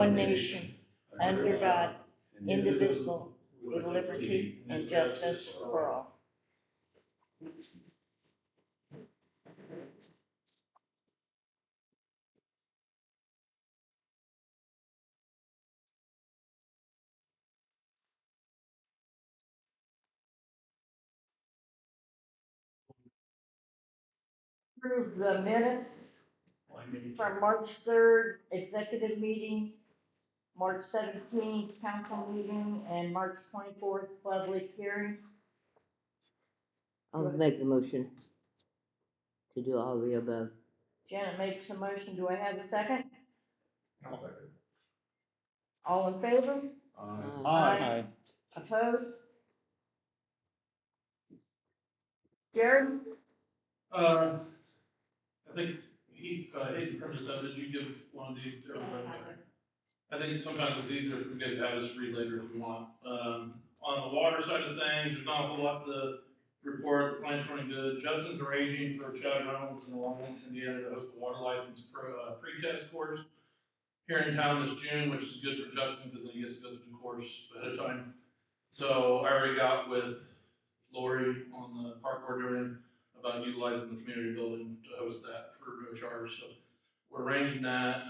one nation, under God, indivisible, with liberty and justice for all. Approve the minutes from March 3rd, executive meeting, March 17th, council meeting, and March 24th, public hearing. I'll make the motion to do all the above. Janet makes a motion. Do I have a second? I'll second. All in favor? Aye. Opposed? Jared? I think Hayden printed this out. Did you give one of these to everybody? I think sometimes it's easier for you guys to have us read later if you want. On the water side of things, there's not a whole lot to report. The plant's running good. Justin's arranging for Chad Reynolds and Alliance Indiana to host a water license pre-test course here in town this June, which is good for Justin because then he gets to go through the course ahead of time. So I already got with Lori on the park we're doing about utilizing the community building to host that for no charge. So we're arranging that.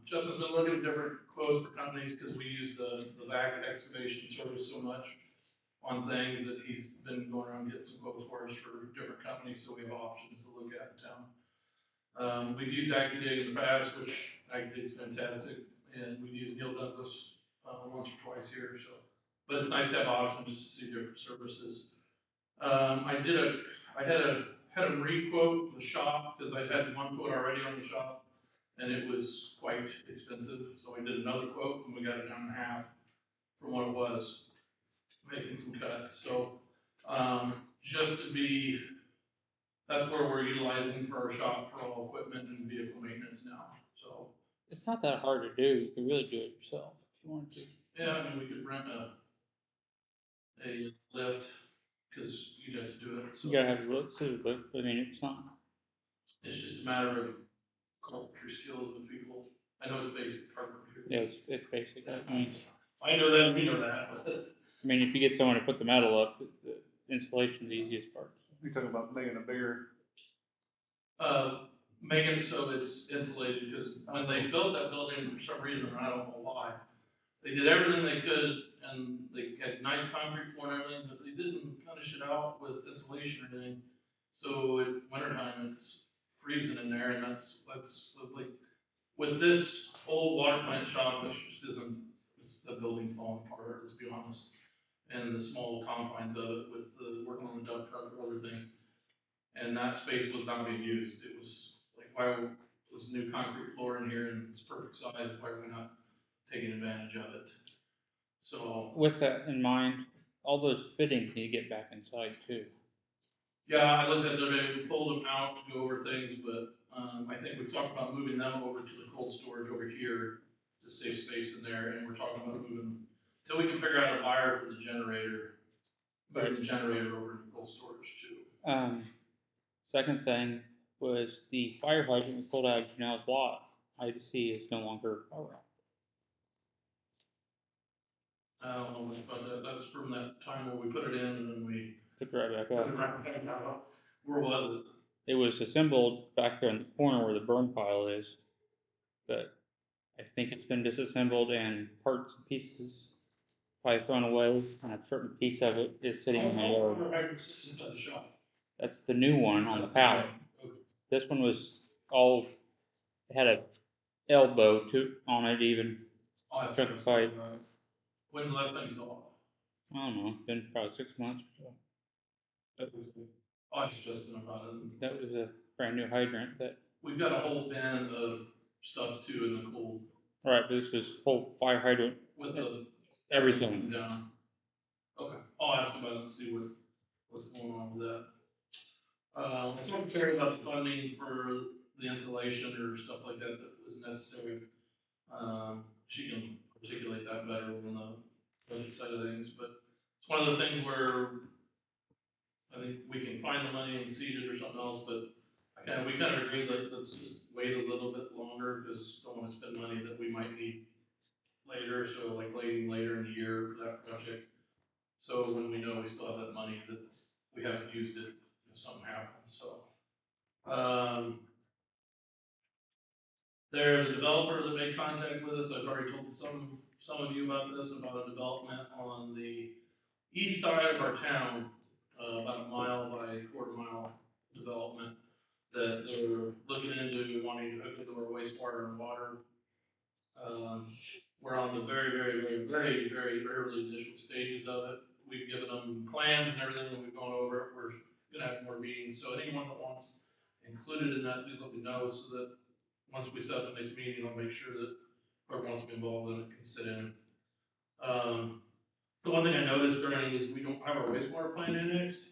Justin's been looking at different quotes for companies because we use the vac excavation service so much on things that he's been going around getting some quotes for us for different companies, so we have options to look at in town. We've used AccuDig in the past, which AccuDig's fantastic, and we've used Neil Douglas once or twice here. So, but it's nice to have options just to see different services. I had a re-quote the shop because I had one quote already on the shop and it was quite expensive. So I did another quote and we got it down in half from what it was, making some cuts. So, just to be, that's where we're utilizing for our shop for all equipment and vehicle maintenance now. So. It's not that hard to do. You can really do it yourself if you want to. Yeah, I mean, we could rent a lift because you guys do it. So. You gotta have a look too, but I mean, it's not. It's just a matter of carpentry skills with people. I know it's basic carpentry. Yeah, it's basic. I know that, we know that. I mean, if you get someone to put the metal up, the installation is the easiest part. You're talking about making a bigger. Making it so it's insulated, because when they built that building, for some reason, I don't know why, they did everything they could, and they had nice concrete floor and everything, but they didn't finish it out with insulation or anything. So at wintertime, it's freezing in there, and that's like, with this old water plant shop, which just isn't, it's the building falling apart, let's be honest. And the small confines of it with the working on the dump truck or other things. And that space was not being used. It was like, why was new concrete floor in here and it's perfect size, why are we not taking advantage of it? So. With that in mind, all those fittings need to get back inside too. Yeah, I looked at the other day, we pulled them out to go over things, but I think we've talked about moving them over to the cold storage over here to save space in there, and we're talking about moving, till we can figure out a buyer for the generator, moving the generator over to cold storage too. Second thing was the fire hydrant was pulled out of Janelle's lot. I had to see is no longer power out. I don't know much about that. That's from that time where we put it in and then we Took it right back put up. it right back out. Where was it? It was assembled back there in the corner where the burn pile is, but I think it's been disassembled and parts and pieces probably thrown away, and a certain piece of it is sitting in the yard. Inside the shop. That's the new one on the pallet. Okay. This one was all, it had a elbow on it even. Oh, that's Justified. When's the last time you saw it? I don't know, been probably 6 months or so. Oh, it's just about it. That was a brand new hydrant that. We've got a whole bin of stuff too in the cold. Right, this was whole fire hydrant. With the. Everything. Down. Okay, I'll ask about it and see what's going on with that. I talked to Carrie about the funding for the insulation or stuff like that was necessary. She can articulate that better on the budget side of things, but it's one of those things where I think we can find the money and seed it or something else, but we kind of agreed that let's just wait a little bit longer because don't want to spend money that we might need later, so like later in the year for that project. So when we know we still have that money that we haven't used it, if something happens, so. There's a developer that made contact with us. I've already told some of you about this, about a development on the east side of our town, about a mile by quarter mile development that they're looking into wanting to hook into our wastewater and water. We're on the very early initial stages of it. We've given them plans and everything, and we've gone over it. We're gonna have more meetings, so anyone that wants included in that, please let me know, so that once we set up the next meeting, I'll make sure that whoever wants to be involved in it can sit in. The one thing I noticed during is we don't have our wastewater plant annexed.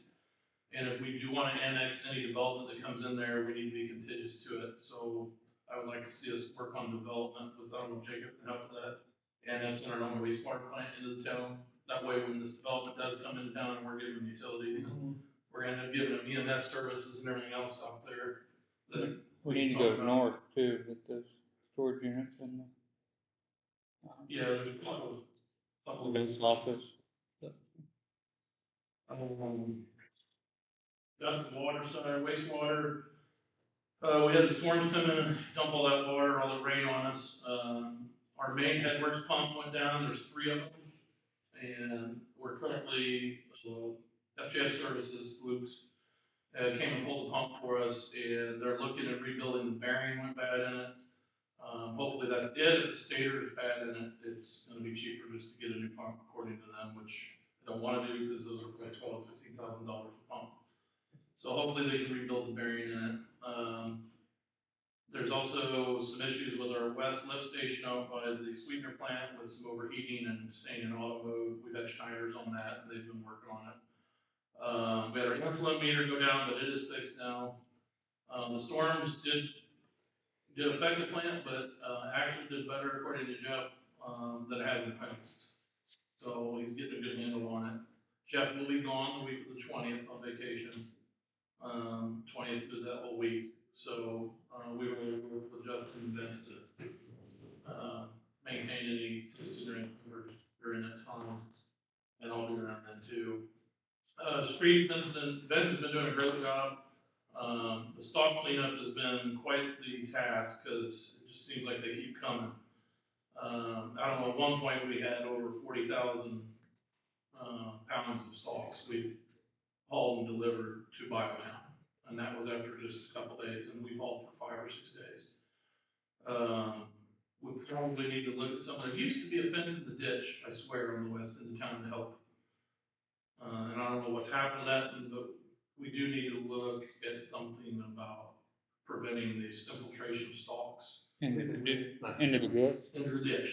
And if we do want to annex any development that comes in there, we need to be contiguous to it. So I would like to see us work on development with, I don't know, Jacob can help with that. Annexing our own wastewater plant into the town. That way, when this development does come into town and we're giving them utilities, and we're gonna end up giving them EMS services and everything else out there. That We need to go north too, with those storage units and the. Yeah, there's a couple of Vince office. That's the water side, wastewater. We had the storms come in, dump all that water, all the rain on us. Our main headworks pump went down, there's 3 of them. And we're currently, FGF Services, Luke's, came and pulled the pump for us, and they're looking at rebuilding the bearing went bad in it. Hopefully that's it. If the stator is bad in it, it's gonna be cheaper just to get a new pump according to them, which I don't wanna do because those are probably $12,000 to $15,000 a pump. So hopefully they can rebuild the bearing in it. There's also some issues with our west lift station out by the sweetener plant with some overheating and staying in auto mode. We've had Schneiders on that, and they've been working on it. We had our inflow meter go down, but it is fixed now. The storms did affect the plant, but actually did better according to Jeff than it has in the past. So he's getting a good handle on it. Jeff will be gone the week of the 20th on vacation. 20th through that whole week. So we were able to work with Jeff and Vince to maintain any testing during that time. And I'll be around then too. Street incident, Vince has been doing a great job. The stock cleanup has been quite the task because it just seems like they keep coming. I don't know, at one point we had over 40,000 pounds of stalks we hauled and delivered to Biotown. And that was after just a couple days, and we've hauled for 5 or 6 days. We probably need to look at something. There used to be a fence in the ditch, I swear, on the west end of town to help. And I don't know what's happened to that, but we do need to look at something about preventing these infiltration of stalks Into the ditch. into the ditch.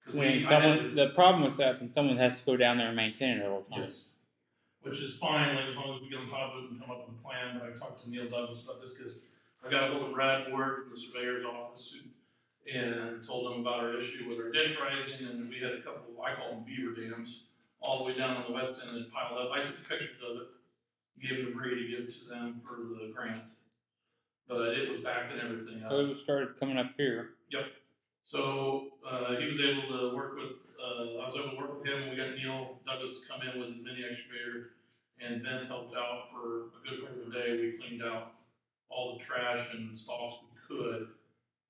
The problem with that, then someone has to go down there and maintain it all the time. Yes. Which is fine, like, as long as we get on top of it and come up with a plan. But I talked to Neil Douglas about this because I got a hold of Brad Ward from the surveyor's office and told him about our issue with our ditch rising, and we had a couple, I call them beaver dams, all the way down on the west end and piled up. I took pictures of it, gave it to Brady to give it to them for the grant, but it was backing everything up. So it started coming up here. Yep. So he was able to work with, I was able to work with him. We got Neil Douglas to come in with his mini excavator, and Vince helped out for a good part of the day. We cleaned out all the trash and stalks we could.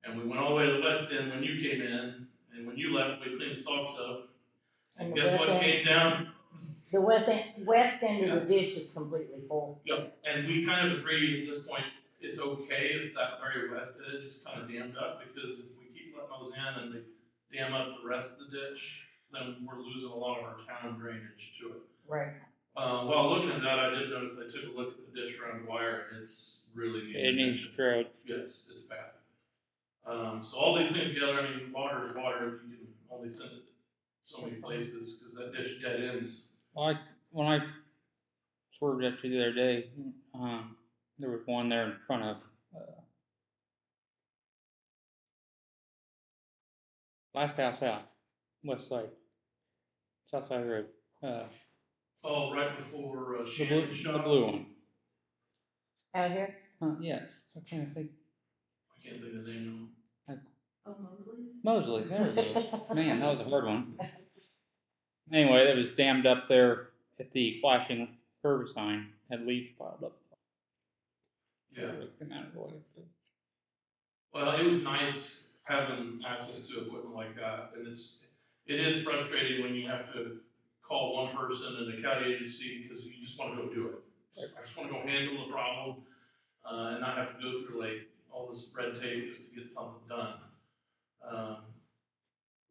And we went all the way to the west end when you came in, and when you left, we cleaned the stalks up. And guess what came down? The west end of the ditch is completely full. Yep, and we kind of agreed at this point, it's okay if that very west edge is kind of dammed up, because if we keep letting those in and they dam up the rest of the ditch, then we're losing a lot of our town drainage to it. Right. While looking at that, I did notice I took a look at the ditch around Dwyer, and it's really It needs dredge. Yes, it's bad. So all these things together, I mean, water is water, you can only send it so many places, because that ditch dead ends. When I swerved at you the other day, there was one there in front of, last house out, west side, south side road, Oh, right before the Shannon's shop. the blue one. Out here? Yes, I can't think, I can't think of the name. Oh, Mosley's? Mosley, there it is. Man, that was a hard one. Anyway, that was dammed up there at the flashing curve sign, had leaves piled up. Yeah. Came out of the way. Well, it was nice having access to equipment like that, and it is frustrating when you have to call one person in the county agency, because you just wanna go do it. I just wanna go handle the problem, and not have to go through like all this red tape just to get something done. Um,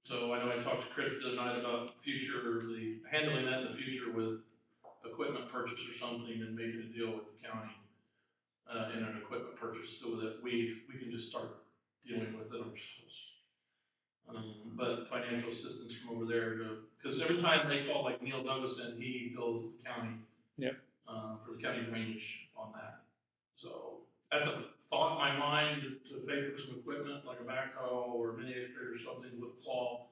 so I know I talked to Chris the other night about handling that in the future with equipment purchase or something, and making a deal with the county, in an equipment purchase, so that we can just start dealing with it ourselves. But financial assistance from over there, because every time they call like Neil Douglas in, he bills the county. Yep. For the county drainage on that. So that's a thought in my mind to pay for some equipment like a backhoe or a mini excavator or something with claw.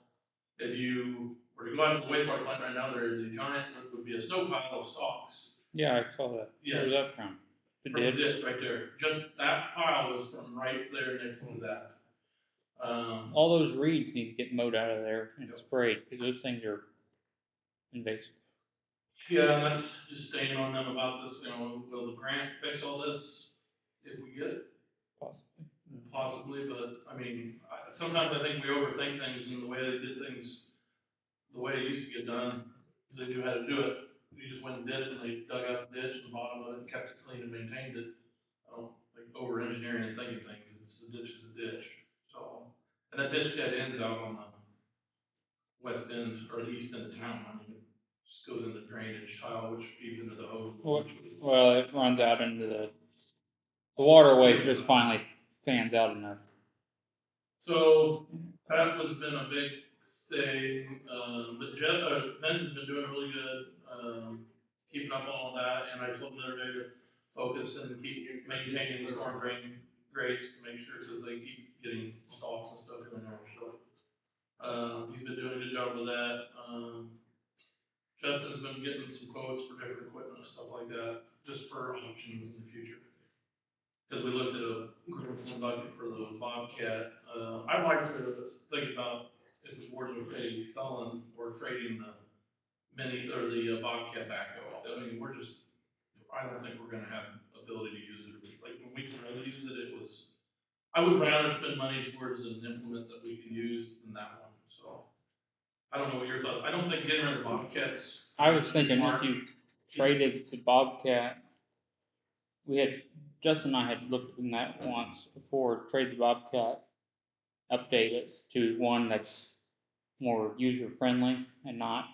If you were to go out to the wastewater plant right now, there is a giant, it would be a snow pile of stalks. Yeah, I saw that. Where's Yes. that from? The From the ditch? ditch right there. Just that pile was from right there next to that. All those reeds need to get mowed out of there and Yep. sprayed, because those things are invasive. Yeah, and that's just staying on them about this, will the grant fix all this if we get it? Possibly. Possibly, but I mean, sometimes I think we overthink things, and the way they did things, the way it used to get done, they knew how to do it. You just went and did it, and they dug out the ditch and the bottom of it and kept it clean and maintained it. I don't like over engineering and thinking things, a ditch is a ditch, so. And that ditch dead ends out on the west end, or the east end of town, I mean, it just goes into the drainage tile, which feeds into the hose. Well, it runs out into the waterway, just finally fans out enough. So that was been a big thing, but Vince has been doing really good, keeping up on all that, and I told him the other day to focus and keep maintaining the storm drain grates to make sure, because they keep getting stalks and stuff in there, so. He's been doing a good job with that. Justin's been getting some quotes for different equipment and stuff like that, just for options in the future. Because we looked at a green bucket for the Bobcat. I'd like to think about if we were to pay selling or trading the the Bobcat backhoe. I mean, I don't think we're gonna have ability to use it. Like when we tried to use it, I would rather spend money towards an implement that we can use than that one, so. I don't know what your thoughts, I don't think getting rid of Bobcats. I was thinking smart. if you traded the Bobcat, Justin and I had looked in that once before, trade the Bobcat, update it to one that's more user friendly and not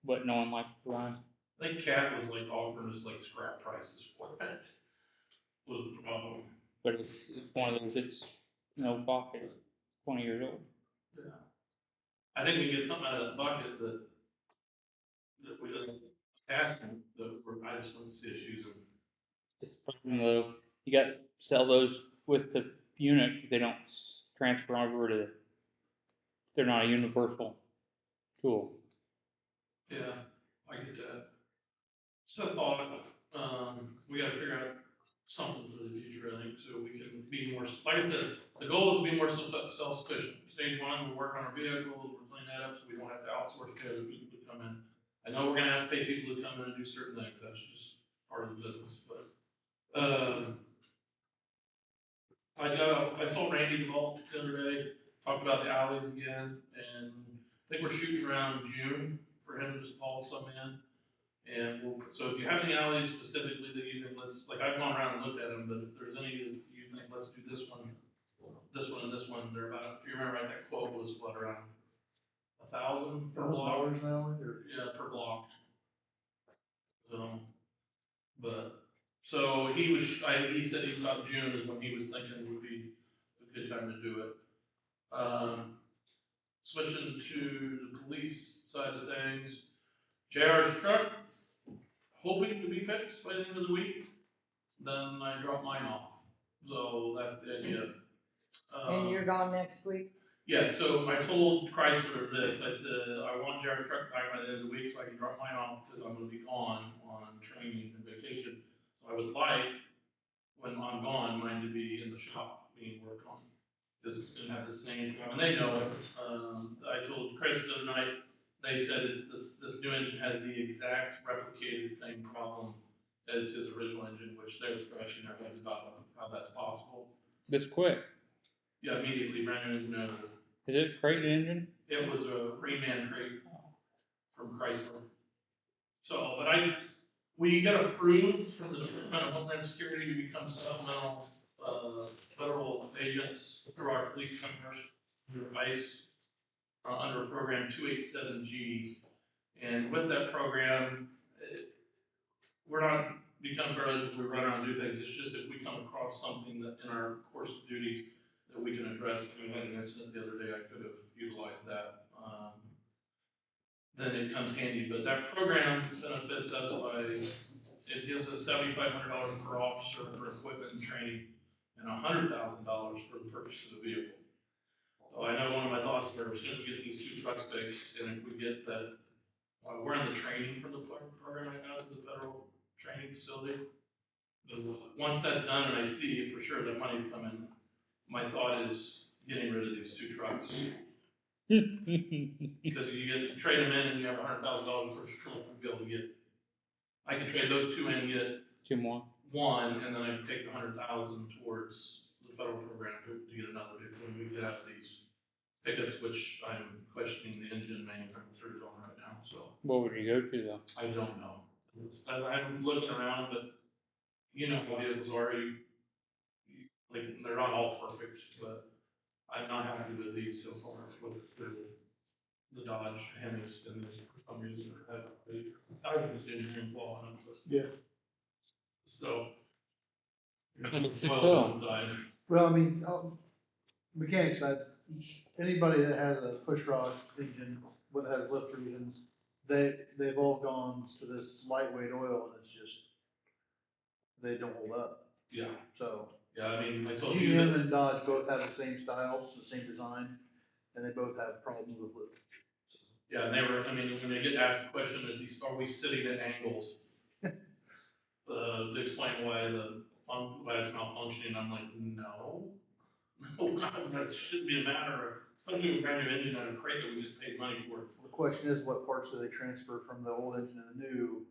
what no one likes to run. I think Cat was like offering us like scrap prices for it, was the problem. But it's one of those, it's fuck, it's 20 years old. Yeah. I think we can get something out of that bucket that we didn't ask them, I just don't see us using. It's the problem though, you got to sell those with the unit because they don't transfer over to, they're not a universal tool. Yeah, I get that. So thought, we gotta figure out something for the future, I think, so we can be more, like I said, the goal is to be more self-sufficient. Stage one, we're working on our vehicles, we're cleaning that up, so we don't have to outsource to other people to come in. I know we're gonna have to pay people to come in and do certain things, that's just part of the business, but, I saw Randy Galt the other day, talked about the alleys again, and I think we're shooting around June for him to just haul some in. And so if you have any alleys specifically that you think, I've gone around and looked at them, but if there's any that you think, let's do this one, and this one, they're about, if you remember right, that quote was what, around 1,000 per block? $1,000 now, or? Yeah, per block. So he said he thought June is when he was thinking would be a good time to do it. Switching to the police side of things, JR's truck, hoping to be fixed by the end of the week. Then I drop mine off. So that's the idea. And you're gone next week? Yeah, so I told Chrysler this. I said, I want Jared's truck back by the end of the week so I can drop mine off because I'm going to be gone on training and vacation. So I would like, when I'm gone, mine to be in the shop being worked on. because it's gonna have the same, and they know it. I told Chris the other night, they said this new engine has the exact replicated same problem as his original engine, which they're scratching their heads about how that's possible. This quick. Yeah, immediately brand new engine. Is it crate engine? It was a Reman crate from Chrysler. So, but we got approved from the Department of Homeland Security to become supplemental, federal agents through our police commissioners, through ICE, under program 287G. And with that program, we're not become federal agents, we run around and do things. It's just if we come across something that in our course of duties that we can address. We had an incident the other day, I could have utilized that. Then it comes handy, but that program benefits us by, it gives us $7,500 per officer for equipment and training, and $100,000 for the purchase of the vehicle. So I know one of my thoughts were, as soon as we get these 2 trucks fixed, and if we get that, we're in the training for the program right now to the federal training facility. Once that's done and I see for sure that money's coming, my thought is getting rid of these 2 trucks. Because you trade them in and you have $100,000 for truck to be able to get. I can trade those 2 in and get 2 more. 1, and then I can take the $100,000 towards the federal program to get another vehicle when we get out of these pickups, which I'm questioning the engine manufacturers on right now. So What would you go to though? I don't know. I'm looking around, but you know how vehicles are. Like they're not all perfect, but I'm not happy with these so far. With the Dodge Hemis and I'm using I think it's engineering flaw in them. Yeah. So. And it's Well, inside. Well, I mean, mechanics side, anybody that has a push rod engine, what has lift engines, they've all gone to this lightweight oil and it's just, they don't hold up. Yeah, So yeah, I mean, I told you GM that, and Dodge both have the same style, the same design, and they both have problems with lift. yeah, and they were, I mean, when they get asked the question, are we sitting at angles? To explain why why it's malfunctioning, I'm like, no. No, that shouldn't be a matter of, especially with a brand new engine and a crate that we just paid money for. The question is, what parts do they transfer from the old engine to the new?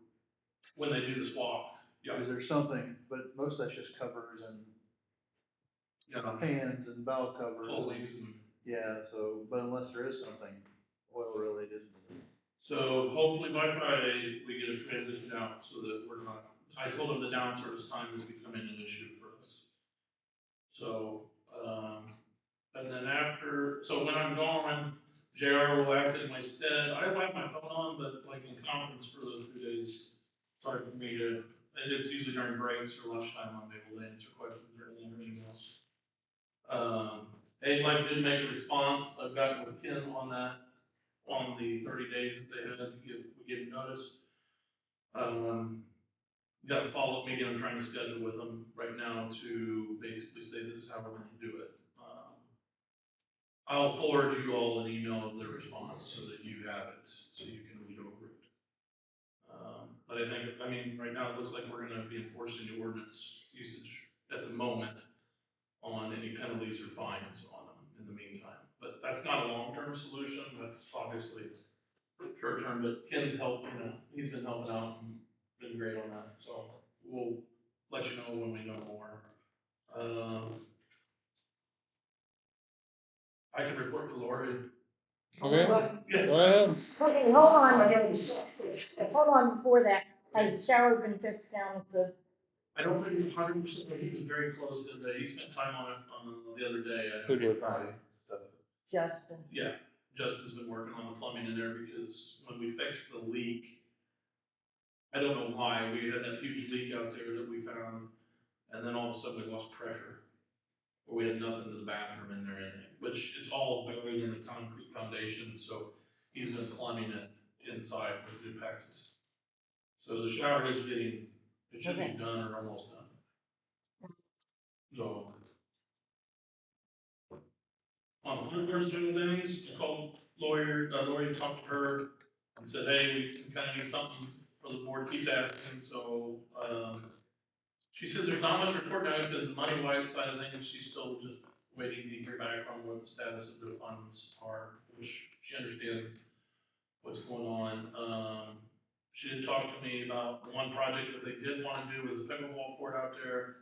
When they do the swap, yeah. Is there something, but most of that's just covers and Yeah, pans and valve covers. pulleys and. Yeah, so, but unless there is something oil related. So hopefully by Friday, we get a transition out so that we're not, I told them the down service time is becoming an issue for us. So, and then so when I'm gone, JR will act in my stead. I will have my phone on, but like in conference for those 2 days, it's hard for me to, and it's usually during breaks or lunchtime, I'm able to answer questions or anything else. Life did make a response. I've gotten with Ken on that, on the 30 days that they had to give notice. Got a follow-up meeting I'm trying to schedule with them right now to basically say this is how we're going to do it. I'll forward you all an email of their response so that you have it, so you can read over it. But I mean, right now it looks like we're going to be enforcing the ordinance usage at the moment on any penalties or fines on them in the meantime. But that's not a long-term solution. That's obviously short-term, but Ken's helped, he's been helping out and been great on that. So we'll let you know when we know more. I can report for Lori. Okay. Yeah. Go ahead. Okay, hold on, hold on before that, has the shower been fixed down with the, I don't think he's 100%, but he was very close to the, he spent time on it the other day. Who did? Justin? Yeah, Justin's been working on the plumbing in there because when we fixed the leak, I don't know why, we had that huge leak out there that we found, and then all of a sudden we lost pressure. Or we had nothing to the bathroom in there, which it's all buried in the concrete foundation, so he's been plumbing it inside with new Pexes. So the shower is it should be done or almost done. So, on the one side of things, I called Lori talked to her and said, hey, we kind of need something for the board keeps asking, so, she said there's not much report now because the money wise side of things, she's still just waiting to hear back on what the status of the funds are, which she understands what's going on. She did talk to me about one project that they did want to do was a pickleball court out there.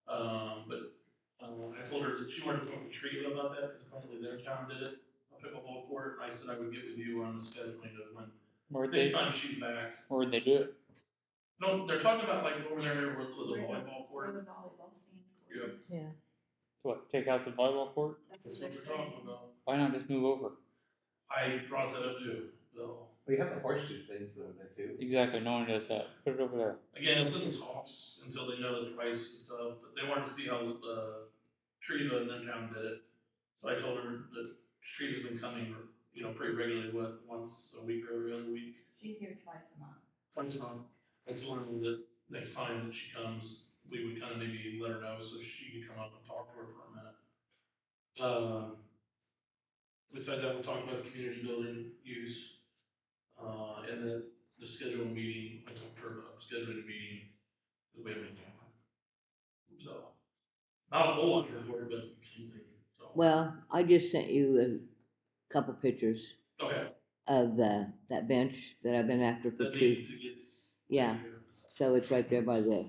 But I told her that she wanted to talk to Trina about that, because apparently their town did it, a pickleball court. I said I would get with you on the scheduling of when, Where'd next they, time she's back. where'd they do it? No, they're talking about like over there with the volleyball Where the court. volleyball scene. Yeah, Yeah. What, take out the volleyball court? that's what they're talking about. Why not just move over? I brought that up too, so. We have the horseshoe things over there too. Exactly, no one does that. Put it over there. Again, it's in the talks until they know the price and stuff. They wanted to see how, Trina and their town did it. So I told her that Trina's been coming, pretty regularly, once a week or every other week. She's here twice a month. Twice a month. I told her that next time that she comes, we would kind of maybe let her know so she could come up and talk to her for a minute. Besides that, we talked about the community building use, and then the schedule meeting. I talked to her about scheduling a meeting, because we haven't done one. So, not a whole lot for her, but something, so. Well, I just sent you a couple pictures Okay, of that bench that I've been after for that 2. needs to get. Yeah, so it's right there by the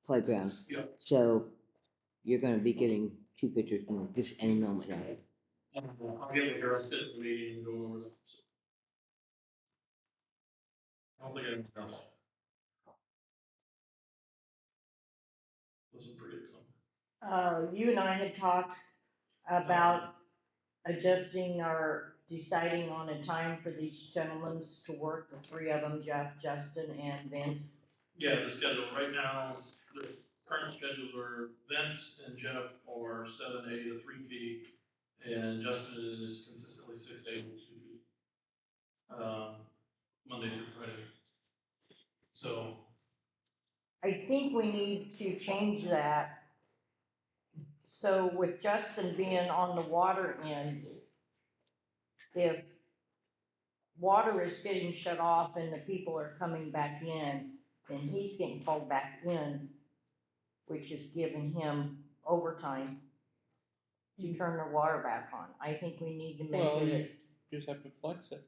playground. Yep. So you're gonna be getting 2 pictures from just any moment now. I'll get with her, I'll sit in the meeting and go over that. So. I don't think anything else. Listen, forget something. You and I had talked about adjusting or deciding on a time for these gentlemen to work, the 3 of them, Jeff, Justin, and Vince. Yeah, the schedule, right now, the current schedules are Vince and Jeff are 7A to 3P, and Justin is consistently 6A to 2P. Monday through Friday. So, I think we need to change that. So with Justin being on the water end, if water is getting shut off and the people are coming back in, then he's getting called back in, which is giving him overtime to turn the water back on. I think we need to make Well, it, you just have to flex it.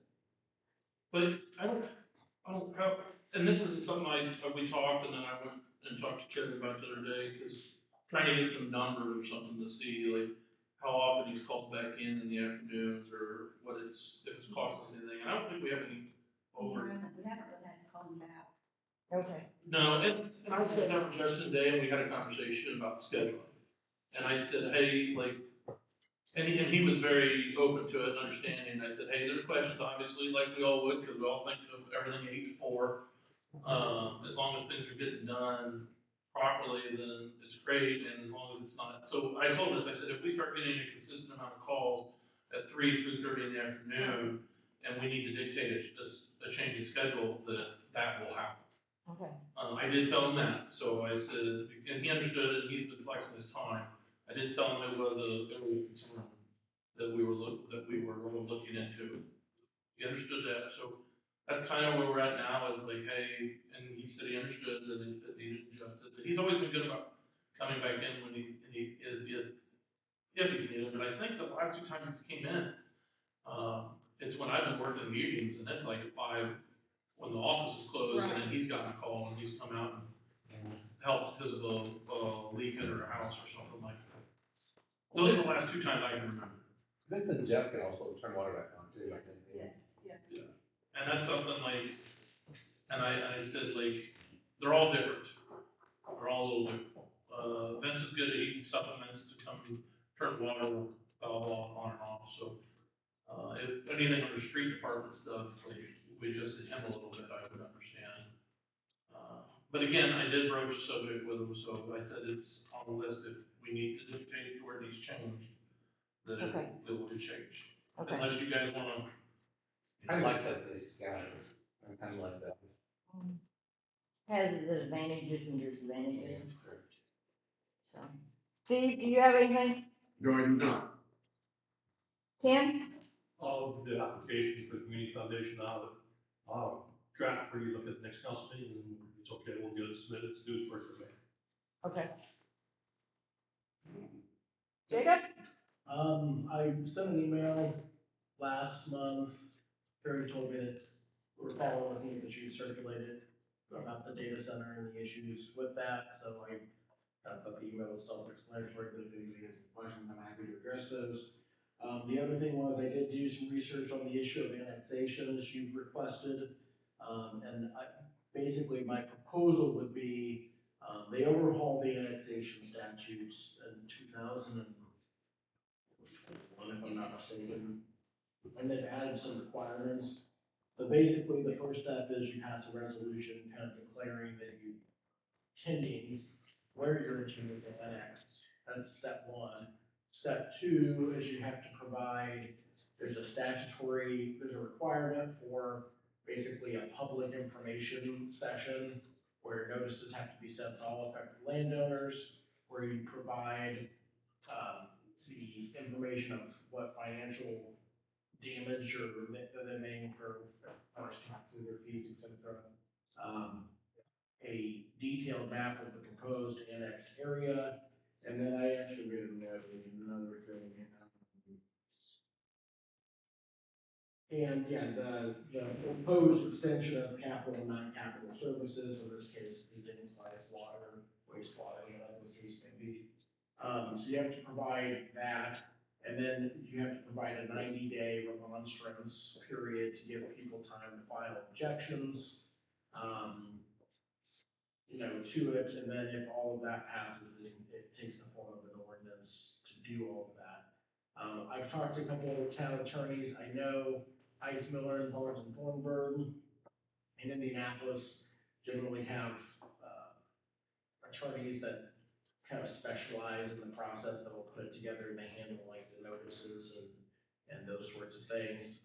but I don't have, and this is something we talked, and then I went and talked to Kevin about the other day, because trying to get some numbers or something to see, like, how often he's called back in the afternoons, or if it's cost us anything. And I don't think we have any over. We haven't really had to call him back. okay, No, and I sat down with Justin today, and we had a conversation about scheduling. And I said, hey, like, and he was very open to it and understanding. And I said, hey, there's questions, obviously, like we all would, because we all think of everything 8 to 4. As long as things are getting done properly, then it's great, and as long as it's not. So I told us, I said, if we start getting a consistent amount of calls at 3:30 in the afternoon, and we need to dictate a change in schedule, that will happen. okay. I did tell him that, so I said, and he understood it, and he's been flexing his time. I did tell him it was a concern that we were looking into. He understood that, so that's kind of where we're at now, is like, hey, and he said he understood that if it needed adjusted. He's always been good about coming back in when he is, if he's needed, but I think the last 2 times he's came in, it's when I've been working meetings, and it's like at 5, when the office is closed, and then he's gotten a call, and he's come out and helped because of a leak in her house or something like that. Those are the last 2 times I can remember. Vince and Jeff can also turn water back on too, I think. Yes, yeah. And that's something like, and I said, like, they're all different. They're all a little different. Vince is good at eating supplements to come and turn water valve on and off, so. If anything under street department stuff, like, we just hit him a little bit, I would understand. But again, I did broach the subject with him, so I said it's on the list if we need to dictate where these changed, that Okay. it will be changed. Okay. Unless you guys wanna. I like that this scatters. I kind of like that. Has its advantages and disadvantages, so. Steve, do you have anything? No, I do not. Kim? All of the applications for the community foundation audit, draft for you, look at the next council meeting, and it's okay, we'll get it submitted to do it first of May. Okay. Jacob? I sent an email last month. Terry told me that we're following with me that you circulated about the data center and the issues with that, so I thought the email was self-explanatory, but if anybody has any questions, I'm happy to address those. The other thing was I did do some research on the issue of annexation as you've requested. And basically my proposal would be, they overhauled the annexation statutes in 2001, if I'm not mistaken. And they've added some requirements. But basically, the first step is you pass a resolution kind of declaring that you intending where you're intending to annex. That's step one. Step two is you have to provide, there's a requirement for basically a public information session where notices have to be sent to all affected landowners, where you provide, the information of what financial damage or that they may incur, how much taxes or fees, et cetera. A detailed map of the proposed annexed area, and then I actually made a note of another thing. And yeah, the proposed extension of capital and non-capital services, in this case, things like water, wastewater, whatever the case may be. So you have to provide that, and then you have to provide a 90-day remonstrance period to give people time to file objections. To it, and then if all of that passes, then it takes the form of an ordinance to do all of that. I've talked to a couple of town attorneys. I know Ice Miller and Barnes and Thornburg in Indianapolis generally have attorneys that kind of specialize in the process that will put it together, and they handle like the notices and those sorts of things.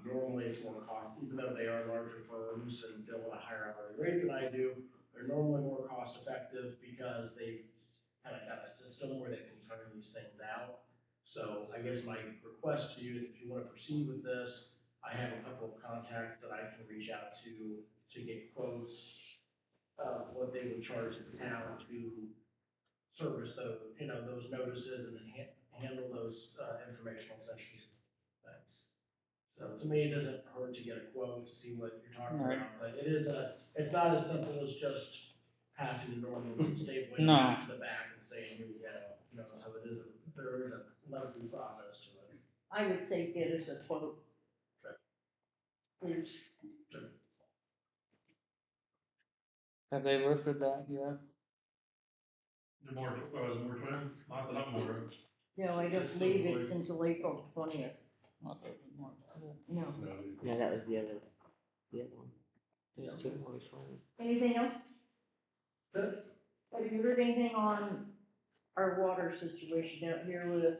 Normally it's more cost, even though they are larger firms and bill at a higher hourly rate than I do, they're normally more cost effective because they've kind of got a system where they can turn these things out. So I guess my request to you is if you want to proceed with this, I have a couple of contacts that I can reach out to get quotes of what they would charge the town to service those notices and then handle those informational sessions. Thanks. So to me, it doesn't hurt to get a quote to see what you're talking Right. about, but it's not as simple as just passing the ordinance and stapling it No. back to the back and saying, here you go, so there is a lengthy process to it. I would say get us a quote. Please. Have they listed that yet? The moratorium, not that I'm aware of. No, I don't believe it's until April 20th. Not that one. No. No, that was the other one. There's two more ones. Anything else? Have you heard anything on our water situation out here with?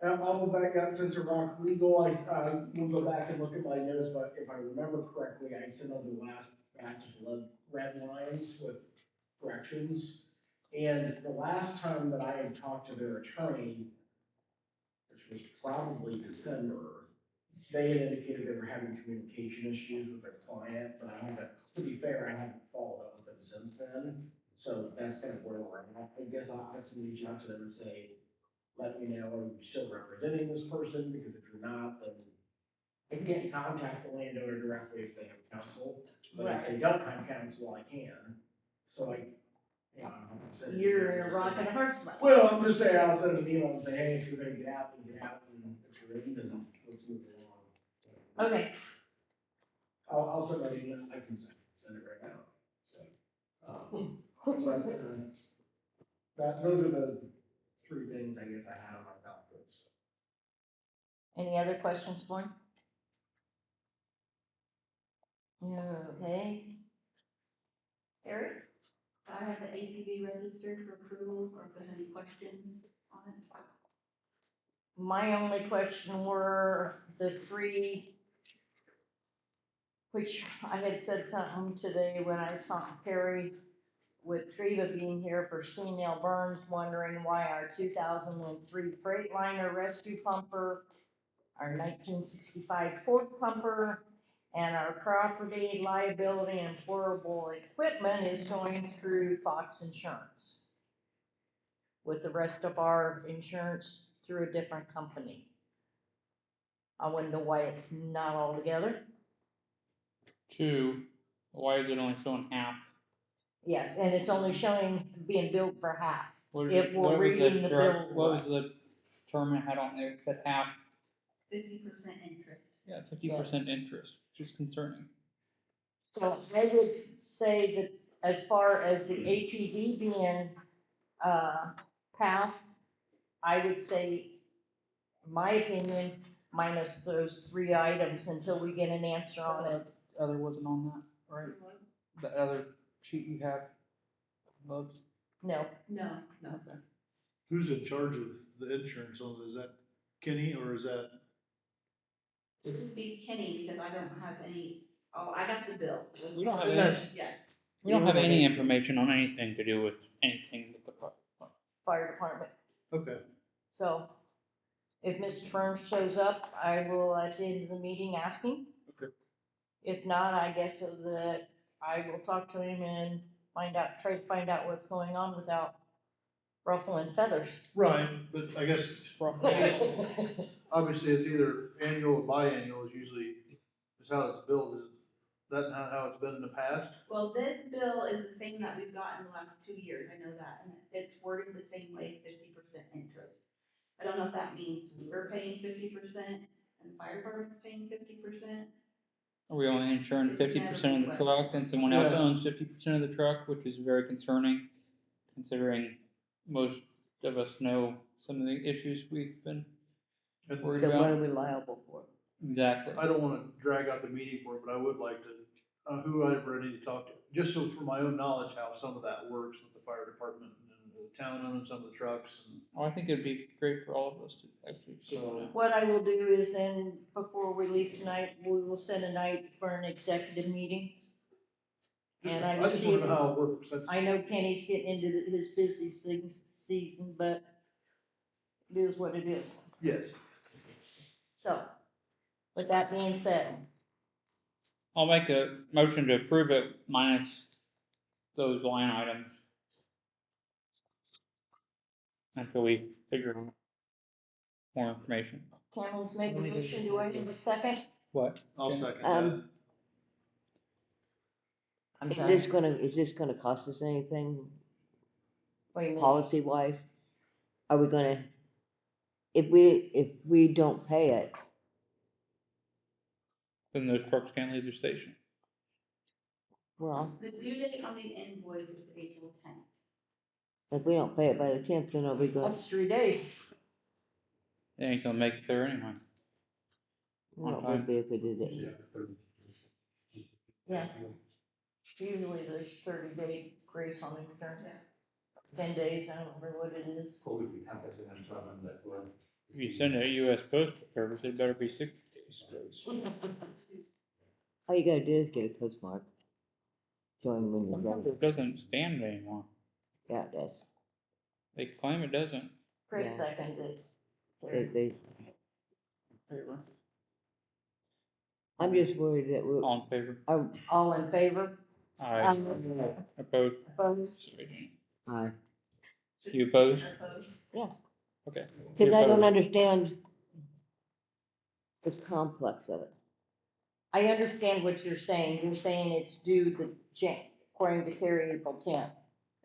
I'll go back out since Rock Legal, will go back and look at my notes, but if I remember correctly, I sent them the last batch of red lines with corrections. And the last time that I had talked to their attorney, which was probably December, they had indicated they were having communication issues with their client, but to be fair, I haven't followed up with them since then. So that's kind of where we're at. I guess I'll have to reach out to them and say, let me know, are you still representing this person? Because if you're not, then I can't contact the landowner directly if they have counsel. But if they don't have counsel, I can. So You're in a rock and a hard spot. well, I'm just saying, I'll send them an email and say, hey, if you're gonna get out, then get out, and if you're in, then let's move along. Okay, I'll send that email, I can send it right now, so. Those are the three things I guess I had on my topics. any other questions for him? Okay. Eric? I have the APV registered for approval, or if there's any questions on it. My only question were the three, which I had said something today when I was talking to Perry, with Treva being here for Senile Burns, wondering why our 2003 Freightliner rescue pumper, our 1965 Ford pumper, and our property liability and portable equipment is going through Fox Insurance. with the rest of our insurance through a different company. I wanna know why it's not all together. 2, why is it only showing half? Yes, and it's only showing being billed for half. What is If it- we're what was reading the bill What was right. the term it had on there? It said half, 50% interest. yeah, 50% interest, which is concerning. So I would say that as far as the APD being, passed, I would say, in my opinion, minus those 3 items until we get an answer on it. Other wasn't on that, right? The other sheet you have above? No, No, no. Okay. Who's in charge of the insurance on it? Is that Kenny or is that? It would be Kenny, because I don't have any, oh, I got the bill. We don't have And any, that's, Yeah. we don't have any information on anything to do with anything with the fire department. okay. So if Mr. Burns shows up, I will at the end of the meeting ask him. Okay. If not, I guess that I will talk to him and try to find out what's going on without ruffling feathers. Right, but I guess obviously it's either annual or biannual is usually, is how it's billed. Is that not how it's been in the past? Well, this bill is the same that we've got in the last 2 years, I know that, and it's worded the same way, 50% interest. I don't know if that means we're paying 50% and the fire department's paying 50%. Are we only insuring It's 50% of the never truck and someone else Yeah. owns 50% of the truck, which is very concerning, considering most of us know some of the issues we've been And worried So what are about. we liable for? Exactly. I don't wanna drag out the meeting for it, but I would like to, whoever I need to talk to, just so for my own knowledge, how some of that works with the fire department and the town owning some of the trucks and. Oh, I think it'd be great for all of us to actually see So- that. What I will do is then, before we leave tonight, we will set a night for an executive meeting. And I will just see wanna if- know how it works, that's. I know Kenny's getting into his busy season, but it is what it is. Yes, So, with that being said, I'll make a motion to approve it minus those line items. Until we figure out more information. Cameron's made the motion, do I have a second? What? I'll Jenny? second that. I'm Is sorry, this gonna cost us anything wait a minute, policy wise? Are we gonna, if we don't pay it, Then those trucks can't leave the station. well, The due date on the invoice is April 10th. if we don't pay it by the 10th, then are we going, that's 3 days. They ain't gonna make it there anyway. what would be if we did it? Yeah. Usually there's 30-day grace on insurance. 10 days, I don't remember what it is. If you send it to US Postal Service, it better be 60 days. All you gotta do is get a postmark. Showing when you're ready. It doesn't stand anymore. Yeah, it does. They claim it doesn't. Chris Yeah. seconded. They, Favor. I'm just worried that we'll, All in favor? All in favor? Aye. Opposed? Opposed? aye. You opposed? Opposed? Yeah. Okay. Cause You I don't opposed. understand the complex of it. I understand what you're saying. You're saying it's due according to Carrie, April 10th.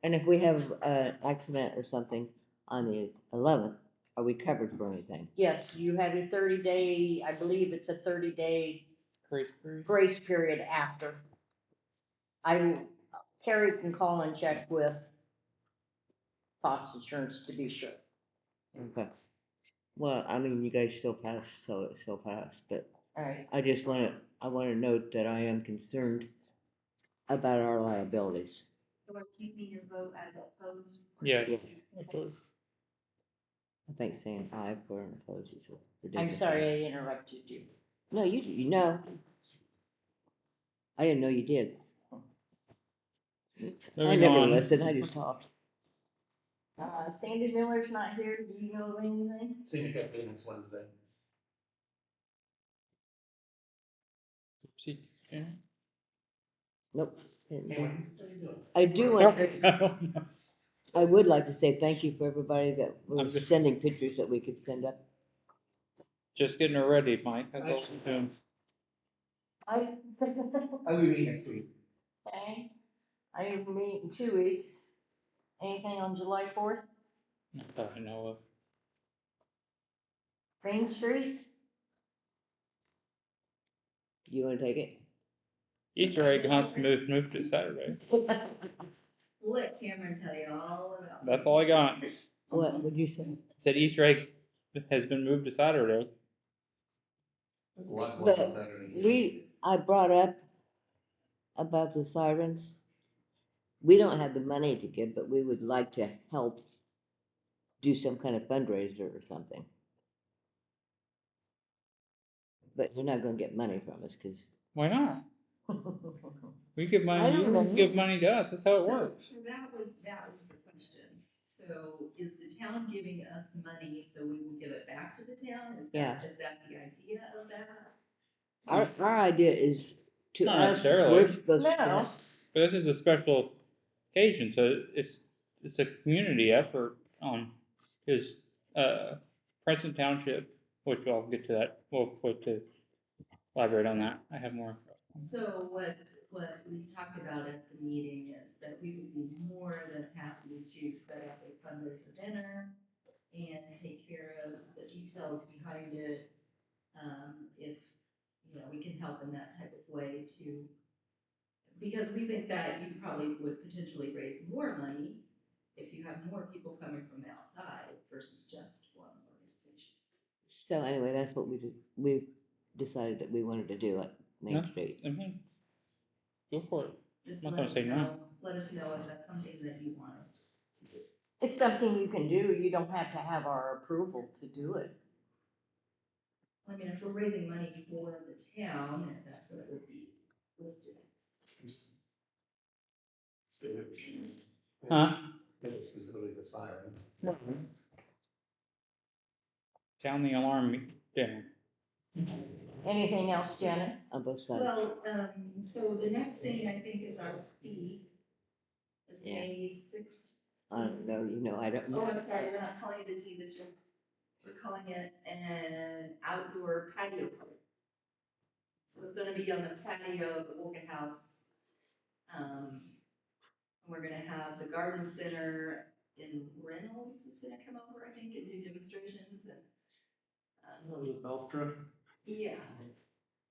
And if we have an accident or something on the 11th, are we covered for anything? Yes, you have a 30-day, I believe it's a 30-day Grace period? grace period after. Carrie can call and check with Fox Insurance to be sure. Okay. Well, I mean, you guys still passed, so it still passed, but All right, I wanna note that I am concerned about our liabilities. So we're keeping your vote as opposed? Yeah. Yes. Opposed. I think saying aye for an opposed is I'm ridiculous. sorry I interrupted you. No, you know. I didn't know you did. I Moving never on. listen, I just talk. Sandy Miller's not here. Do you know of anything? Syndicate meeting's Wednesday. See, yeah. Nope. Anyway, I do want, I would like to say thank you for everybody that I'm was just- sending pictures that we could send up. Just getting her ready, Mike, that's all I'm doing. I, I'll be meeting next week. okay, I meet in 2 weeks. Anything on July 4th? Not that I know of. Main Street? You wanna take it? Easter egg hunt moved to Saturday. We'll let Cameron tell you all about. That's all I got. What would you say? Said Easter egg has been moved to Saturday. There's a lot going on But Saturday. I brought up about the sirens. We don't have the money to give, but we would like to help do some kind of fundraiser or something. But you're not gonna get money from us, cause. Why not? We give I money to you, don't know. you give money to us, that's how it So- works. So that was the question. So is the town giving us money so we will give it back to the town? Yeah. Is that the idea of that? Our idea is to Not us, necessarily. we're supposed to. No, But this is a special occasion, so it's a community effort on, cause, Preston Township, which I'll get to that, we'll to elaborate on that, I have more. So what we talked about at the meeting is that we would be more than happy to set up a fundraiser dinner and take care of the details behind it. If, we can help in that type of way to, because we think that you probably would potentially raise more money if you have more people coming from the outside versus just one organization. So anyway, that's what we decided that we wanted to do at Main No, Street. Go for it. Just I'm not let gonna us say no. know, let us know if that's something that you want us to do. it's something you can do. You don't have to have our approval to do it. I mean, if we're raising money for the town, that's what it would be listed as. Huh? It's specifically the siren. Sound the alarm dinner. Anything else, Janet? On both sides. Well, so the next thing I think is our fee. Is Yeah. May 6th. I don't know, I don't Oh, know. I'm sorry, we're not calling it a tea this year. We're calling it an outdoor patio party. So it's gonna be on the patio of the Wolcott House. We're gonna have the garden center in Reynolds is gonna come over, I think, and do demonstrations and. The Beltra, Yeah.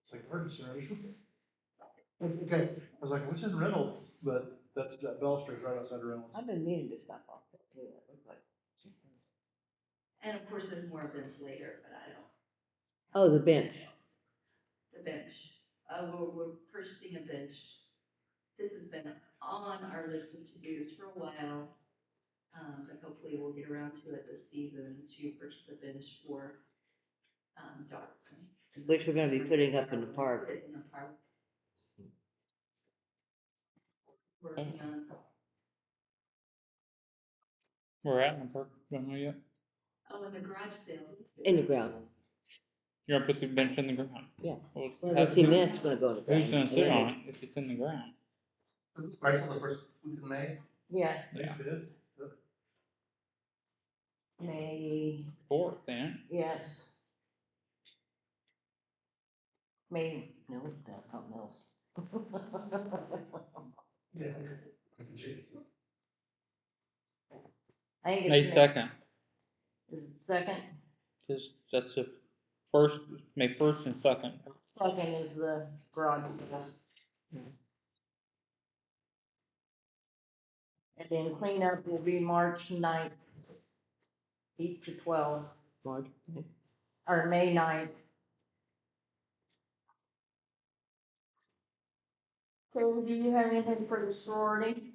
it's like garden center. Okay, I was like, what's in Reynolds? But that Bell Street's right outside of Reynolds. I've been meaning to stop off there too, it looks like. And of course, there's more events later, but I don't. Oh, the bench. The bench. We're purchasing a bench. This has been on our list of to-dos for a while. But hopefully we'll get around to it this season to purchase a bench for, dog. Which we're gonna be putting up in the park. Put it in the park. Working on. We're at in the park, don't know yet. Oh, and the garage sales. In the ground. You're gonna put the bench in the ground? Yeah. Well, Well, the cement's gonna go in the ground. who's gonna sit on it if it's in the ground? Is it right on the first week of May? Yes, May Yeah. 5th? May, Fourth, then. yes. May, no, that's not Mills. Yeah. I think May it's second, Is it second? cause that's the first, May first and second. Second is the garage sales. And then cleanup will be March 9th, 8 to 12, March, or May 9th. Okay, do you have anything for the sorority?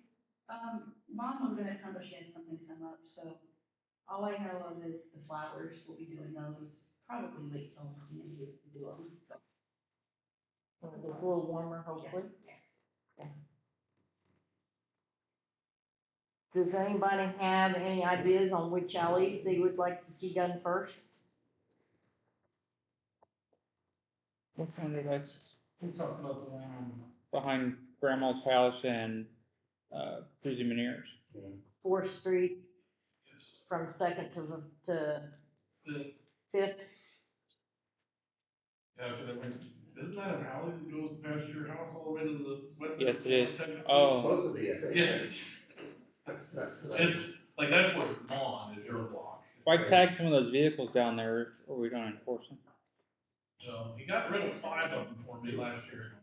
Mom was gonna come, but she had something come up, so all I know of is the flowers, we'll be doing those, probably wait till Monday to do them. When it gets a little warmer, hopefully. Does anybody have any ideas on which alleys they would like to see done first? Which one did I, we talked about the one behind Grandma's house and Suzie Meniere's. Fourth Street Yes. from Second to Fifth. Fifth. Yeah, because I went, isn't that an alley that goes past your house all the way to the west? Yes, it is. Technically? Oh, Supposedly, I think. Yes. It's, like, that's what's on is your block. if I tag some of those vehicles down there, are we gonna enforce them? So, he got rid of 5 of them for me last year.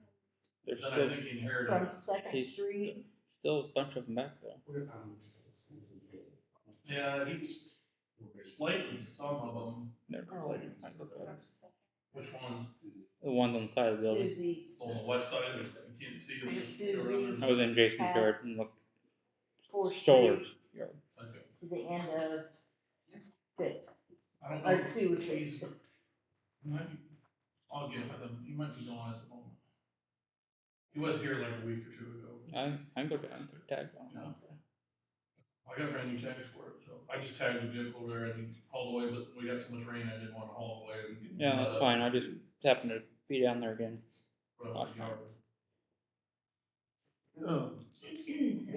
There's Then I still, think he inherited. From Second He's- Street, still a bunch of them back there. Yeah, he was lighting some of them. Never Oh. played it. I looked at it. Which ones? The ones on the side of the building. Susie's, On the west side, you can't see them. Susie's. I was in Jason's yard Pass. and looked. Fourth Stoller's Street yard. Okay. to the end of Fifth, I don't or know. two, He's, I'll get with him. He might be gone at the moment. He was here like a week or 2 ago. I can go down and put tags on them. I got brand new tags for it, so I just tagged the vehicle there and hauled away, but we got so much rain, I didn't want to haul it away. And get Yeah, mud that's up. fine. I just happened to be down there again. Run out of yard. Is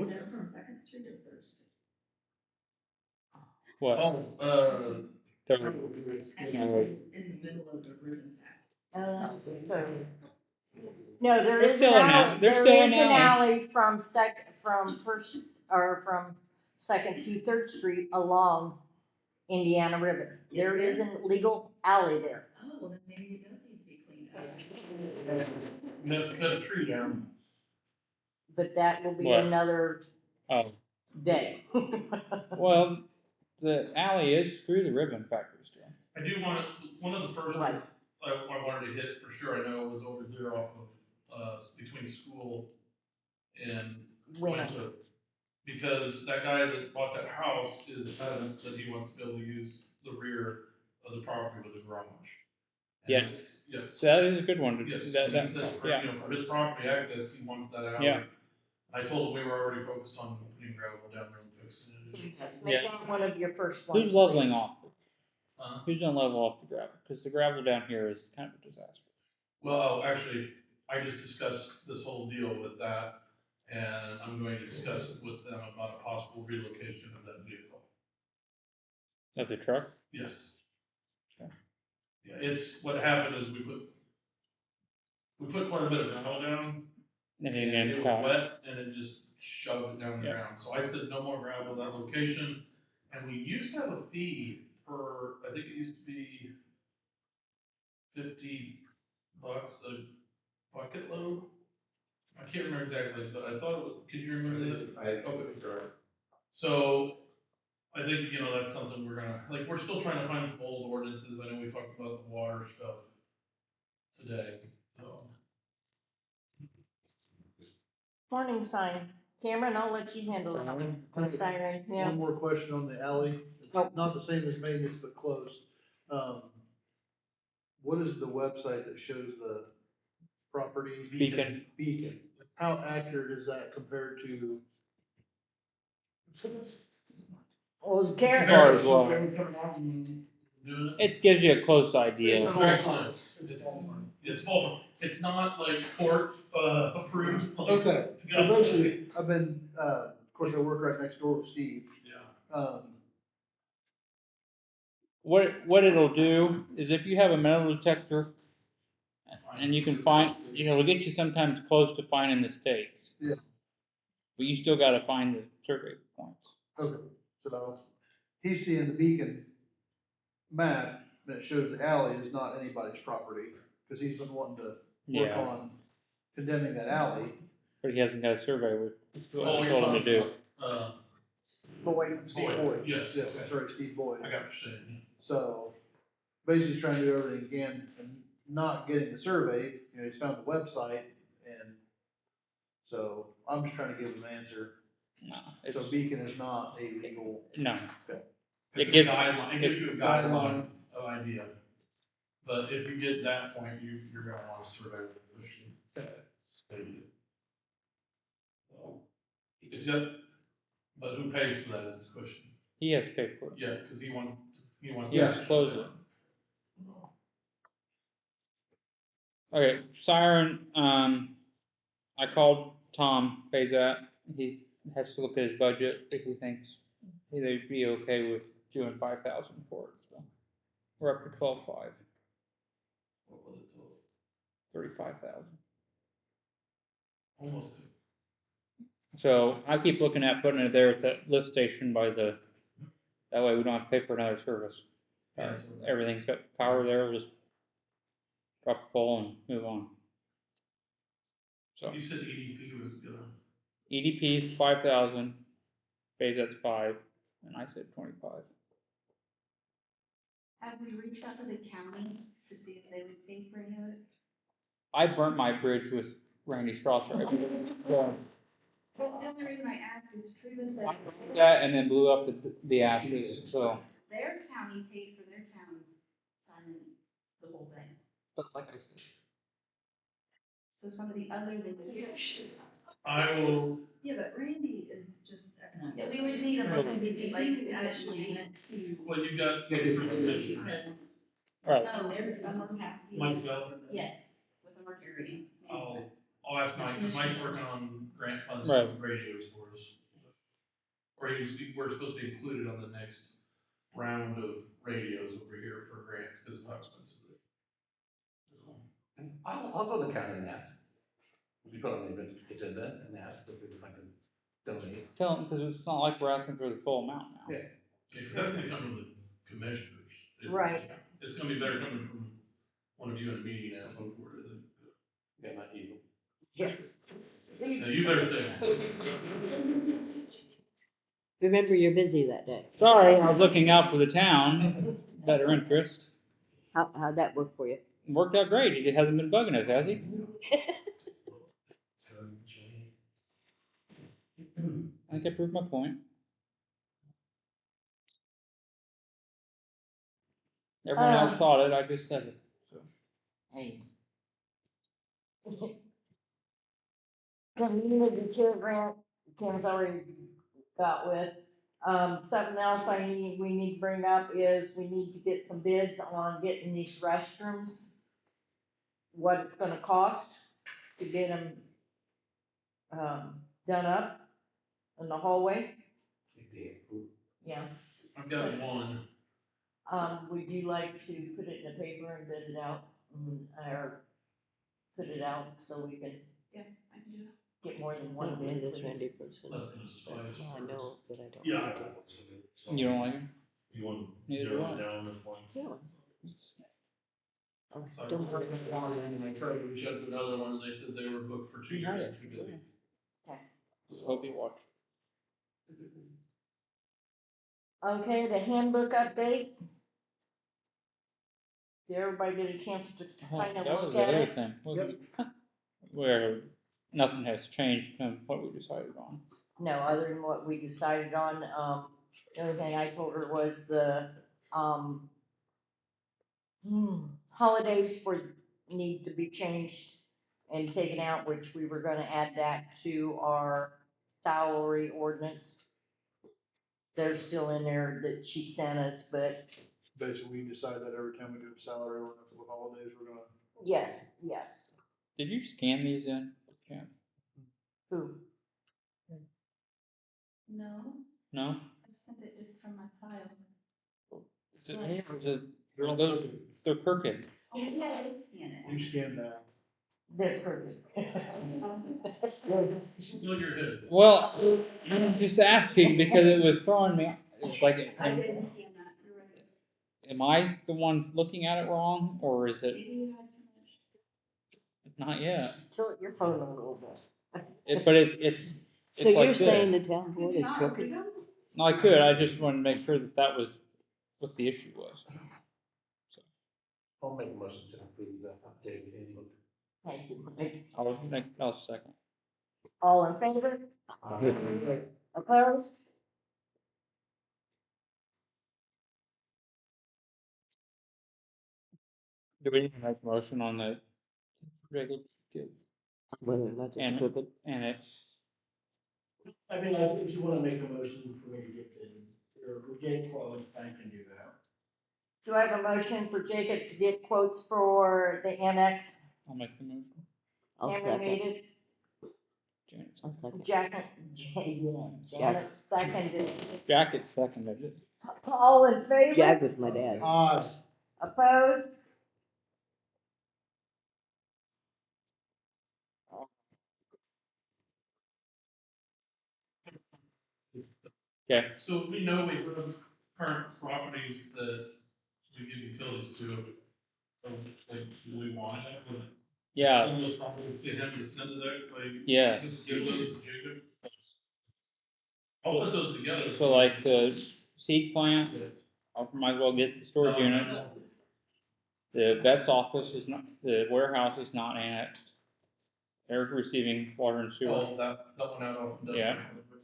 that from Second Street or Third Street? What? Oh, Third. I think in the middle of the ribbon pack. Third. No, there There's is an still an alley, alley. There's there still is an an alley. alley from First, or from Second to Third Street along Indiana River. There is a legal alley there. Oh, well, then maybe it does need to be cleaned up. you have to cut a tree down. But that will be What? another Oh, day. well, the alley is through the ribbon factory still. I do want to, one of the first Right. I wanted to hit for sure, I know, was over here off of, between school and Winter. Winter. Because that guy that bought that house is adamant that he wants to be able to use the rear of the property with a garage. And Yes. Yes. So that is a good one. Yes, That, he that, said for, yeah. you know, for his property access, he wants that alley. Yeah. I told him we were already focused on putting gravel down there and fixing it. Make Yeah. that one of your first ones. Who's leveling please. off? Who's gonna level off the gravel? Because the gravel down here is kind of a disaster. Well, actually, I just discussed this whole deal with that, and I'm going to discuss it with them about a possible relocation of that vehicle. Of the truck? Yes. Okay. Yeah, it's, what happened is we put quite a bit of gravel down, And and then it was power. wet, and it just shoved it down the Yeah. ground. So I said, no more gravel at that location, and we used to have a fee for, I think it used to be $50 a bucket load. I can't remember exactly, but I thought it was, could you remember this? Okay. So, I think, you know, that's something we're gonna, like, we're still trying to find some old ordinances, I know we talked about the water stuff today, so. Warning sign. Cameron, I'll let you handle that one. Or siren, yeah. One more question on the alley. It's Oh. not the same as maintenance, but close. What is the website that shows the property? Beacon. Beacon. How accurate is that compared to? Well, Karen. Far as well. Coming out and doing it. It gives you a close idea. It's very close. It's ballpark. It's not like court, approved. Like, Okay, so yeah. basically, I've been, of course, I work right next door with Steve. Yeah. What it'll do is if you have a metal detector and you can find, you know, it'll get you sometimes close to finding the stakes. Yeah. But you still gotta find the survey points. Okay, so he's seeing the Beacon map that shows the alley is not anybody's property, because he's been wanting to work Yeah. on condemning that alley. But he hasn't got a survey with, Oh, what I you're told him to talking do. about, Boyd. Steve Boyd, Boyd. yes, Yes, okay. that's right, Steve Boyd. I got what you're saying. So basically he's trying to do everything again and not getting the survey, you know, he's found the website and so I'm just trying to give him an answer. No, So it's, Beacon is not a legal. no. It's a gives- guideline, it gives you a Guideline. guideline of idea. But if you get that point, you're gonna want to survey the issue. So, it's got, but who pays for that is the question. He has to pay for it. Yeah, cause he wants. He has to close it. Okay, siren, I called Tom Fazat, has to look at his budget if he thinks they'd be okay with doing 5,000 for it, so. We're up to 12,500, What was it, total? 35,000. Almost. So I keep looking at putting it there at that lift station by the, that way we don't have to pay for another service. Yeah, that's what- Everything's got power there, we'll just drop the pole and move on. So You said EDP was gonna. EDP is 5,000, Bayzet's 5, and I said 25. Have we reached out to the county to see if they would pay for any of it? I burnt my bridge with Randy Strasser. The only reason I ask is Truman said That and then blew up the ashes, so. their county paid for their county's siren the whole thing. But like I said. So somebody other than you. I will, Yeah, but Randy is just. Yeah, we would need a If recommendation, like, you actually went to. well, you got. Because. Right. No, they're, has. Mike Bell? Yes, with a Mercury. I'll ask Mike, 'cause Mike's working on grant funds Right. for radios for us. Or we're supposed to be included on the next round of radios over here for grants, because of how expensive they are. I'll go to the county and ask. We put on the agenda and ask if they'd like to donate. Tell them, because it's not like we're asking for the full amount now. Yeah. Yeah, because that's gonna come from the commissioners. Right. It's gonna be better coming from one of you in a meeting asking for it, I think. Yeah, not you. Now, you better say. Remember, you're busy that day. Sorry, I was looking out for the town, better interest. How'd that work for you? Worked out great, he hasn't been bugging us, has he? I think I proved my point. Everyone else thought it, I just said it, so. Hey. Community care grant, Kim's already got with. Something else we need to bring up is we need to get some bids on getting these restrooms. What it's gonna cost to get them, done up in the hallway. Yeah. I've got one. Would you like to put it in the paper and bid it out, or put it out so we can Yeah, I can do that. get more than I one don't mind bid, this please? Randy person. That's gonna suffice. Well, I for- know, but I don't. Yeah. like it. You don't like him? You want Neither to do narrow I. it down this one? Yeah. So I Don't tried worry. to reach out to another one, and they said they were booked for 2 You had years, it, too busy. Just hope you watch. Okay, the handbook update. Did everybody get a chance to kind of That was look the at other it? thing, where nothing has changed from what we decided on. No, other than what we decided on, the only thing I told her was the, holidays need to be changed and taken out, which we were gonna add that to our salary ordinance. They're still in there that she sent us, but Basically, we decide that every time we do a salary ordinance with holidays, we're gonna. yes, yes. Did you scan these in? Yeah. Who? No, No? I sent it just from my file. Is it me or is it, or those, they're crooked? Oh, yeah, I did scan it. You scan that. They're perfect. She's on your head. Well, I'm just asking because it was throwing me, it's like, I didn't scan that, you're right. am I the one looking at it wrong, or is it, Maybe you had too much. not yet? Just tilt your phone a little bit. But it's So you're like saying this. the town board Could you is not crooked? read them? No, I could, I just wanted to make sure that that was what the issue was. I'll make a motion to approve that update handbook. Thank you, Mike. I'll second. All in favor? Opposed? Do we need to make a motion on the regular, Whether or not it's and, crooked. and it's, I mean, I think if you wanna make a motion for me to get or get quote, I can do that. Do I have a motion for Jacob to get quotes for the annex? I'll make the motion. I'll Henry second. made it. Janet's- I'll second. Janet seconded. Jack is seconded it. All in favor? Jack was my dad. Opposed? Okay, So we know we have current properties that we give utilities to, like, do we want it? yeah, Send those properties to him to send to there, like. yeah. Just give those to Jacob. I'll put those together. So like the seed plant, I might as well get the storage units. The vet's office is not, the warehouse is not annexed. They're receiving water and sewer. Oh, that one out off. Yeah.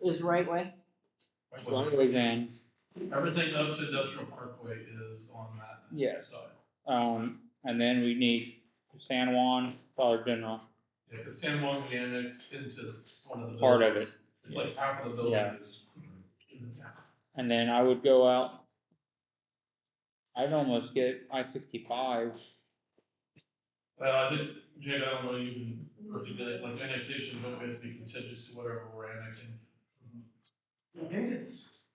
Is right way. One way in, Everything up to Industrial Parkway is on that. yes. Side. And then we need San Juan, Dollar General, Yeah, cause San Juan we annexed into one of the buildings. part of it. It's like half of the building Yeah. is in the town. And then I would go out, I'd almost get I-65. Well, I think, Jake, I don't know, you can, or do that, like annexation, don't we have to be contiguous to whatever we're annexing? I think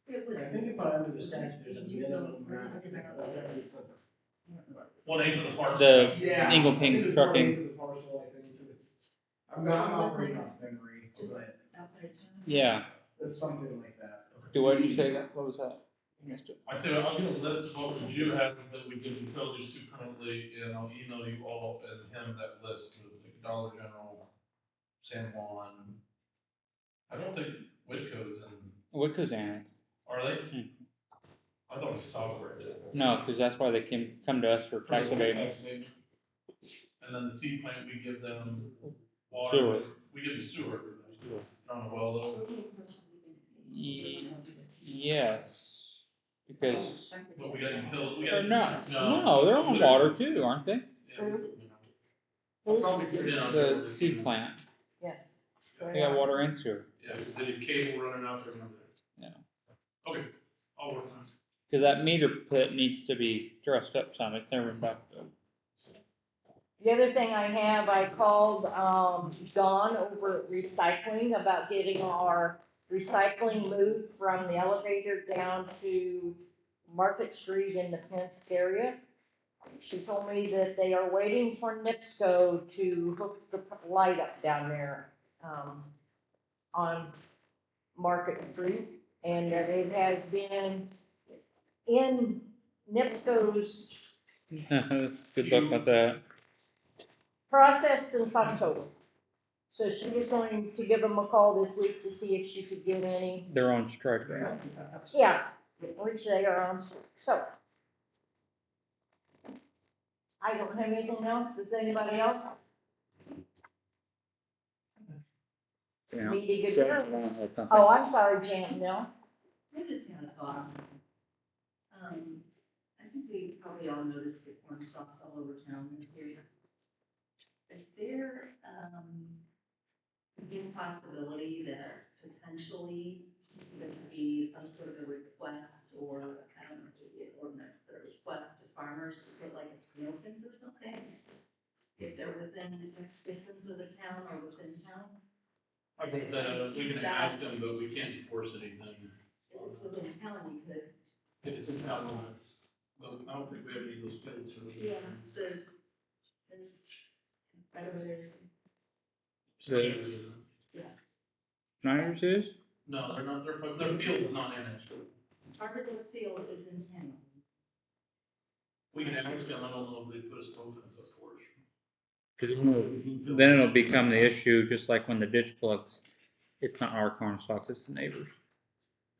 if I under the statute, there's a minimum. One eighth of the parcel. The Yeah. Eagle I Ping think it's trucking. 1/8 of the parcel, I think. I'm not operating off memory, Just but outside town. Yeah. it's something like that. What did you say? What was that? I missed it. I tell you, I'll get a list of what we do have that we give utilities to currently, and I'll email you all and him that list of like Dollar General, San Juan. I don't think Whitco's in, Woodco's annexed. are they? Hmm. I thought it was Stockbridge. No, because that's why they can come to us for tax abatement. And then the seed plant, we give them water. Sewer. We give them sewer. On a well though. Yes, because, But we got utility. or no, no, they're on water too, aren't they? Yeah, I'll probably put it in on The seed plant, Yes. they got water and sewer. Yeah, because they have cable running out there. Yeah. Okay, I'll work on it. Cause that meter pit needs to be dressed up some, it's never been backfilled. The other thing I have, I called, Dawn over at recycling about getting our recycling moved from the elevator down to Market Street in the Penske area. She told me that they are waiting for NIPSCO to hook the light up down there, on Market Street. And that it has been in NIPSCO's Good luck with that. process since October. So she was going to give them a call this week to see if she could give any, They're on strike right now. yeah, which they are on, so. I don't have anything else, does anybody else? Yeah. Meeting Yeah, adjourned. that's something. Oh, I'm sorry, Jan, no. I just had a thought. I think we probably all noticed the corn stalks all over town here. Is there, any possibility that potentially there could be some sort of a request, or, I don't know, if it be an ordinance, but a request to farmers to put like a snail fence or something? If they're within X distance of the town or within town? I think that, we can ask them, but we can't enforce anything. If it's within town, you could. If it's in town limits, but I don't think we have any of those fields or. There's, right over there. Standards. Snyder's is? No, they're not, their field is not annexed. Part of the field is in town. We can ask them, I don't know if they put a stone fence up for us. Then it'll become the issue, just like when the ditch plugs, it's not our corn stalks, it's the neighbors.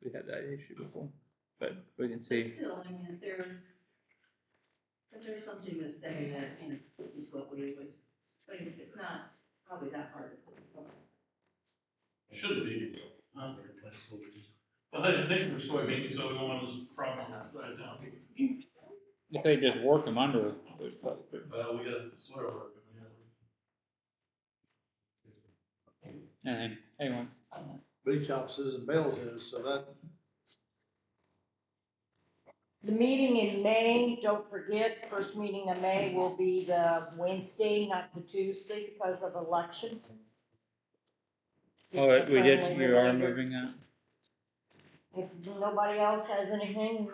We had that issue before, but we can see. But still, I mean, if there's something that's saying that, you know, this is what we would, but it's not probably that hard. Shouldn't be. Well, they think we're soybeans, so we don't want those problems outside of town. If they just work them under. We got soil work. And anyway. Big Chops is and Bales is, so that, The meeting in May, don't forget, first meeting in May will be the Wednesday, not the Tuesday, because of election. Oh, Just a we did, friendly you are reminder. moving that? If nobody else has anything,